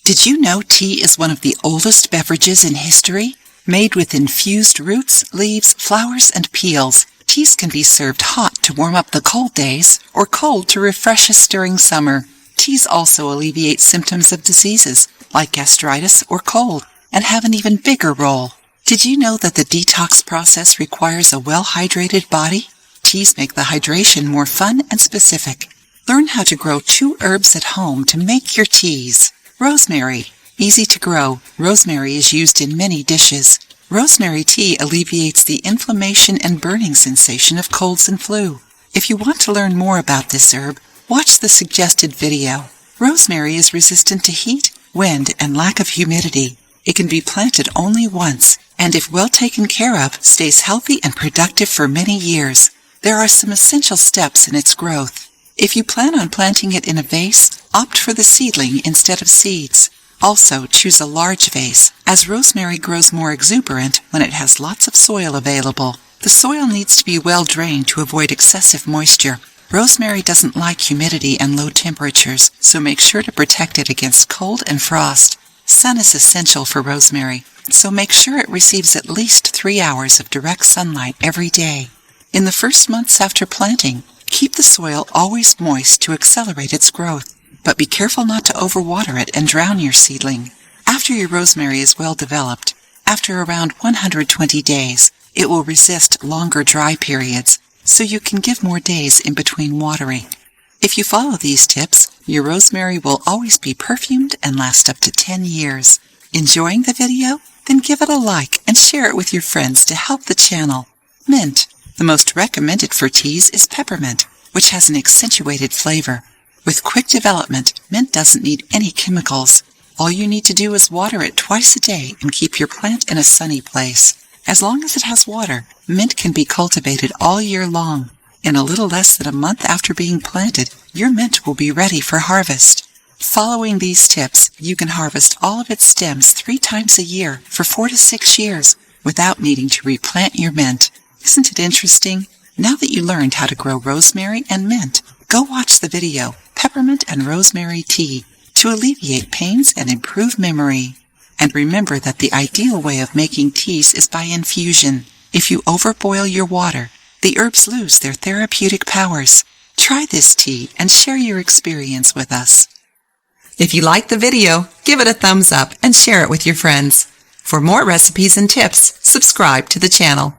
Did you know tea is one of the oldest beverages in history? Made with infused roots, leaves, flowers, and peels, teas can be served hot to warm up the cold days or cold to refresh us during summer. Teas also alleviate symptoms of diseases like gastritis or cold and have an even bigger role. Did you know that the detox process requires a well-hydrated body? Teas make the hydration more fun and specific. Learn how to grow 2 herbs at home to make your teas. Rosemary. Easy to grow, rosemary is used in many dishes. Rosemary tea alleviates the inflammation and burning sensation of colds and flu. If you want to learn more about this herb, watch the suggested video. Rosemary is resistant to heat, wind, and lack of humidity. It can be planted only once, and if well taken care of, stays healthy and productive for many years. There are some essential steps in its growth. If you plan on planting it in a vase, opt for the seedling instead of seeds. Also, choose a large vase, as rosemary grows more exuberant when it has lots of soil available. The soil needs to be well drained to avoid excessive moisture. Rosemary doesn't like humidity and low temperatures, so make sure to protect it against cold and frost. Sun is essential for rosemary, so make sure it receives at least 3 hours of direct sunlight every day. In the first months after planting, keep the soil always moist to accelerate its growth, but be careful not to overwater it and drown your seedling. After your rosemary is well developed, after around 120 days, it will resist longer dry periods, so you can give more days in between watering. If you follow these tips, your rosemary will always be perfumed and last up to 10 years. Enjoying the video? Then give it a like and share it with your friends to help the channel. Mint. The most recommended for teas is peppermint, which has an accentuated flavor. With quick development, mint doesn't need any chemicals. All you need to do is water it twice a day and keep your plant in a sunny place. As long as it has water, mint can be cultivated all year long. In a little less than a month after being planted, your mint will be ready for harvest. Following these tips, you can harvest all of its stems 3 times a year for 4 to 6 years without needing to replant your mint. Isn't it interesting? Now that you learned how to grow rosemary and mint, go watch the video, Peppermint and Rosemary Tea, to alleviate pains and improve memory. And remember that the ideal way of making teas is by infusion. If you overboil your water, the herbs lose their therapeutic powers. Try this tea and share your experience with us. If you liked the video, give it a thumbs up and share it with your friends. For more recipes and tips, subscribe to the channel.